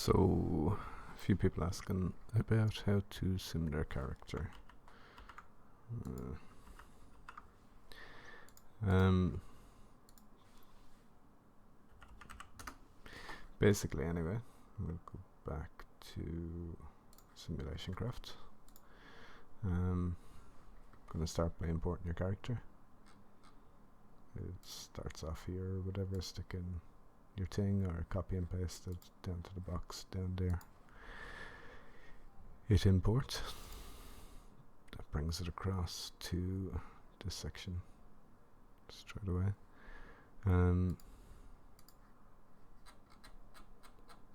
So, a few people asking about how to sim their character. Basically, anyway, we'll go back to SimulationCraft. I'm gonna start by importing your character. It starts off here or whatever, stick in your thing or copy and paste it down to the box down there. Hit import. That brings it across to this section straight away.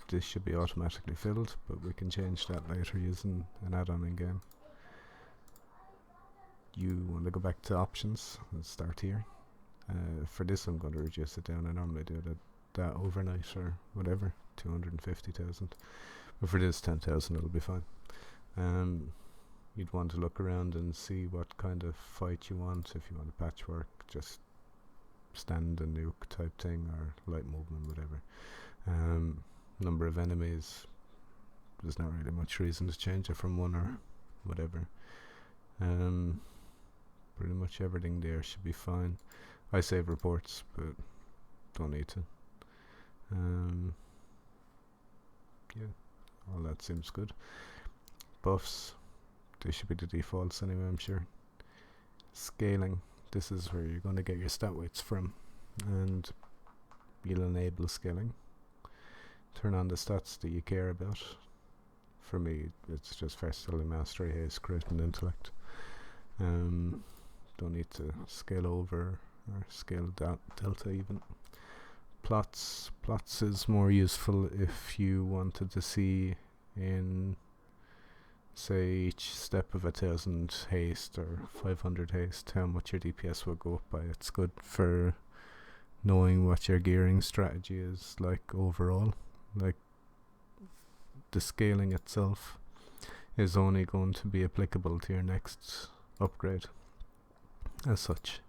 This should be automatically filled, but we can change that later using an add-on in game. You want to go back to options and start here. For this I'm going to reduce it down. I normally do that overnight or whatever, 250,000, but for this 10,000 it'll be fine. You'd want to look around and see what kind of fight you want. If you want a patchwork, just stand and nuke type thing, or light movement, whatever. Number of enemies, there's not really much reason to change it from one or whatever. Pretty much everything there should be fine. I save reports, but don't need to. Yeah, all that seems good. Buffs, they should be the defaults anyway, I'm sure. Scaling, this is where you're going to get your stat weights from, and you'll enable scaling. Turn on the stats that you care about. For me, it's just versatility, mastery, haste, crit, and intellect. Don't need to scale over or scale delta even. Plots is more useful if you wanted to see in, say, each step of 1,000 haste or 500 haste how much your DPS will go up by. It's good for knowing what your gearing strategy is like overall. Like, the scaling itself is only going to be applicable to your next upgrade as such.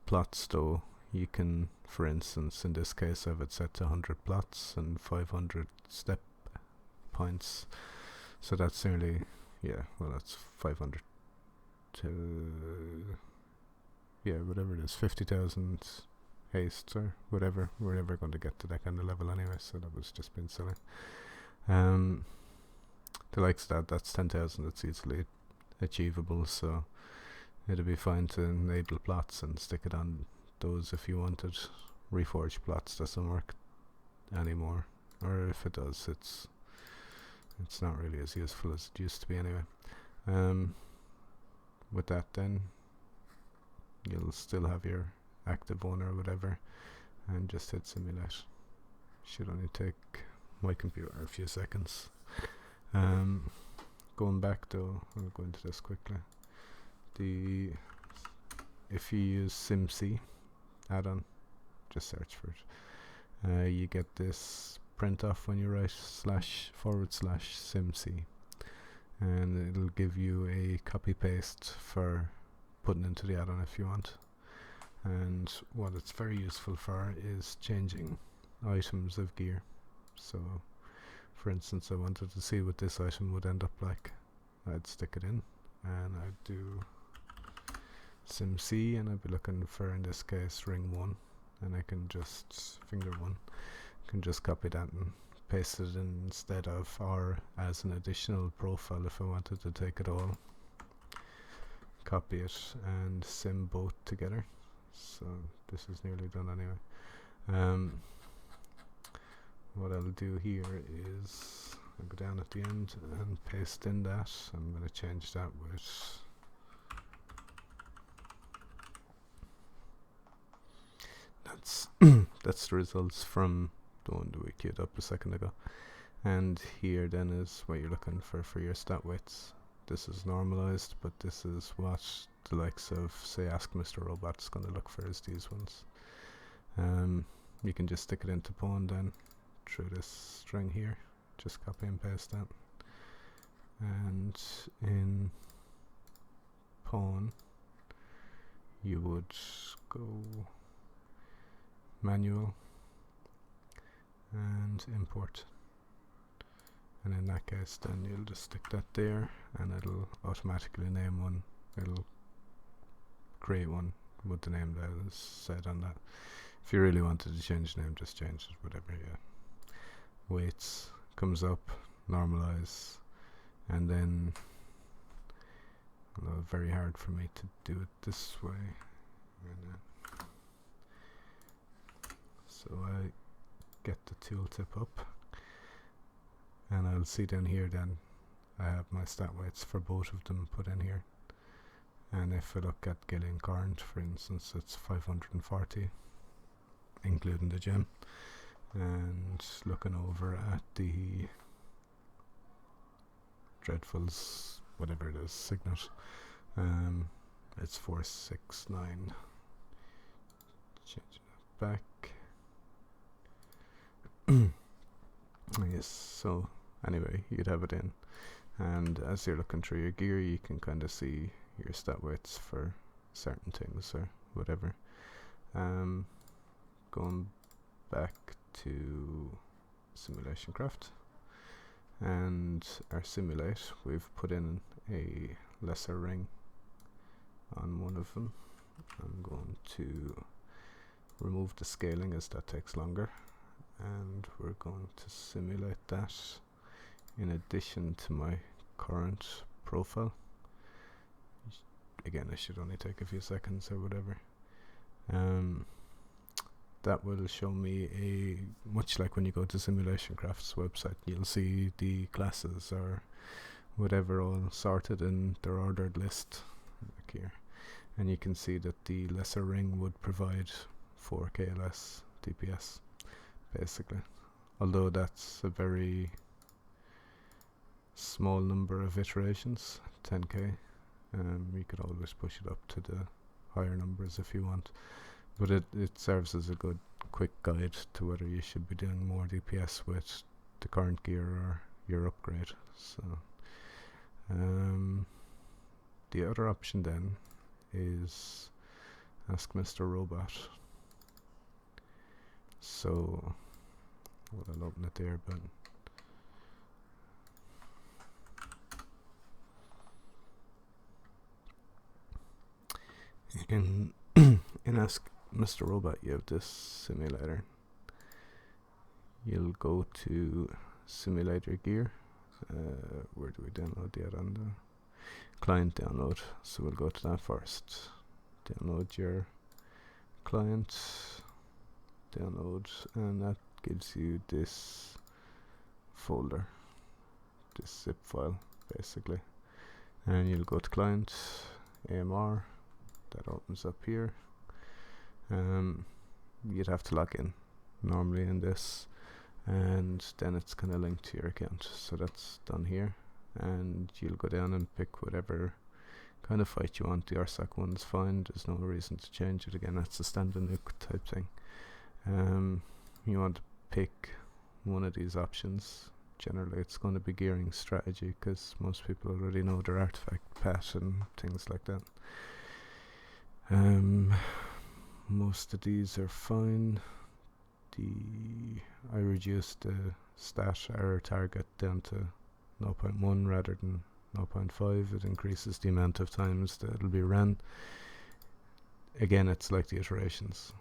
Plots though, you can, for instance, in this case I have it set to 100 plots and 500 step points, so that's nearly, that's 500 to, whatever it is, 50,000 haste or whatever. We're never going to get to that kind of level anyway, so that was just being silly. The likes of that's 10,000, it's easily achievable, so it'd be fine to enable plots and stick it on those if you wanted. Reforged plots doesn't work anymore, or if it does, it's not really as useful as it used to be anyway. With that then, you'll still have your active one or whatever, and just hit simulate. Should only take my computer a few seconds. Going back though, I'll go into this quickly. If you use SimC add-on, just search for it. You get this print off when you write //SimC, and it'll give you a copy paste for putting into the add-on if you want. And what it's very useful for is changing items of gear. So for instance, I wanted to see what this item would end up like. I'd stick it in and I'd do SimC, and I'd be looking for, in this case, ring 1, and I can just finger 1, can just copy that and paste it in instead of, or as an additional profile if I wanted to take it all, copy it and sim both together. So this is nearly done anyway. What I'll do here is I'll go down at the end and paste in that. I'm going to change that with that's the results from the one that we queued up a second ago. And here then is what you're looking for your stat weights. This is normalized, but this is what the likes of, say, AskMrRobot is going to look for, is these ones. You can just stick it into pawn then through this string here, just copy and paste that, and in pawn you would go manual and import, and in that case then you'll just stick that there and it'll automatically name one. It'll create one with the name that is set on that. If you really wanted to change the name, just change it, whatever. Yeah, weights comes up, normalize, and then very hard for me to do it this way. So I get the tooltip up, and I'll see down here then I have my stat weights for both of them put in here. And if I look at Gillian Current, for instance, it's 540 including the gem. And looking over at the Dreadfuls, whatever it is, Signet, it's 469. Change it back. Yes, so anyway, you'd have it in, and as you're looking through your gear you can kind of see your stat weights for certain things or whatever. Going back to SimulationCraft and our simulate, we've put in a lesser ring on one of them. I'm going to remove the scaling as that takes longer, and we're going to simulate that in addition to my current profile. Again, it should only take a few seconds or whatever. That will show me much like when you go to SimulationCraft's website, you'll see the classes or whatever all sorted in their ordered list like here, and you can see that the lesser ring would provide 4k less DPS basically, although that's a very small number of iterations, 10k. You could always push it up to the higher numbers if you want, but it serves as a good quick guide to whether you should be doing more DPS with the current gear or your upgrade. So the other option then is AskMrRobot. So I'll open it there, but in AskMrRobot you have this simulator. You'll go to simulator gear. Where do we download the add-on? The client download. So we'll go to that first. Download your client. Download, and that gives you this folder, this zip file basically. And you'll go to client, AMR. That opens up here. You'd have to log in normally in this, and then it's kind of linked to your account, so that's done here. And you'll go down and pick whatever kind of fight you want. The RSAC one's fine, there's no reason to change it. Again, that's a standard nuke type thing. You want to pick one of these options. Generally it's going to be gearing strategy, because most people already know their artifact path and things like that. Most of these are fine. I reduced the stat error target down to 0.1 rather than 0.5. It increases the amount of times that it'll be ran. Again, it's like the iterations.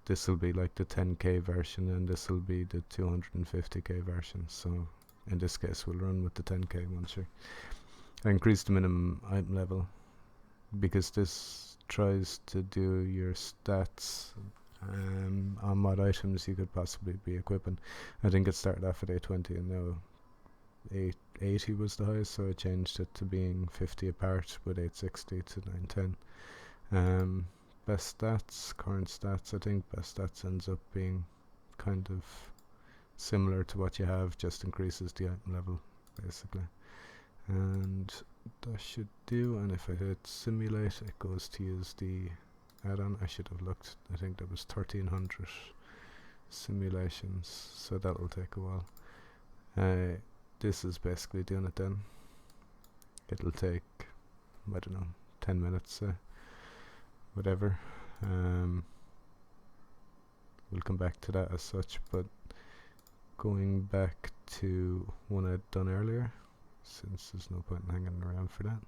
This will be like the 10k version, and this will be the 250k version. So in this case we'll run with the 10k one. Sure. I increased the minimum item level because this tries to do your stats on what items you could possibly be equipping. I think it started off at 820 and now 880 was the highest, so I changed it to being 50 apart with 860 to 910. Best stats, current stats, I think best stats ends up being kind of similar to what you have, just increases the item level basically. And that should do, and if I hit simulate it goes to use the add-on. I should have looked, I think there was 1300 simulations, so that'll take a while. This is basically doing it then. It'll take, I don't know, 10 minutes, whatever. We'll come back to that as such, but going back to one I'd done earlier, since there's no point in hanging around for that.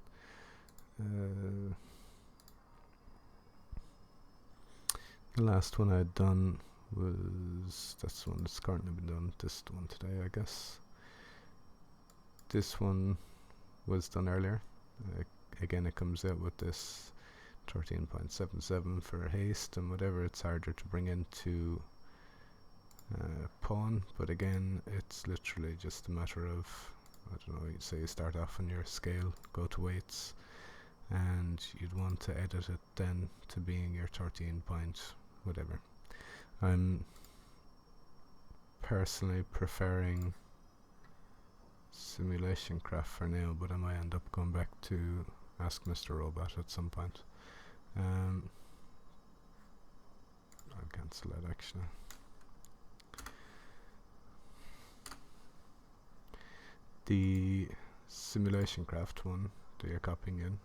The last one I'd done was, that's the one that's currently been done, this one today I guess. This one was done earlier. Again, it comes out with this 13.77 for haste and whatever. It's harder to bring into pawn, but again it's literally just a matter of, I don't know, say you start off on your scale, go to weights, and you'd want to edit it then to being your 13 point whatever. I'm personally preferring SimulationCraft for now, but I might end up going back to AskMrRobot at some point. I'll cancel that actually. The SimulationCraft one that you're copying in,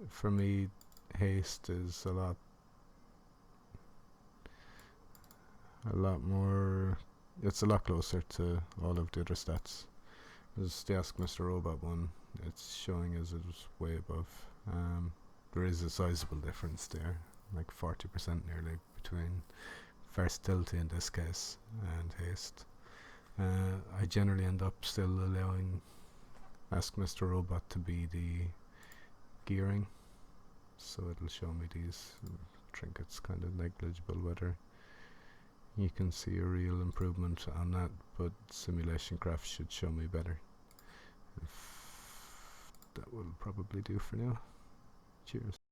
for me haste is a lot more, it's a lot closer to all of the other stats. There's the AskMrRobot one, it's showing as it's way above. There is a sizable difference there, like 40% nearly, between versatility in this case and haste. I generally end up still allowing AskMrRobot to be the gearing, so it'll show me these. I think it's kind of negligible whether you can see a real improvement on that, but SimulationCraft should show me better. That will probably do for now. Cheers.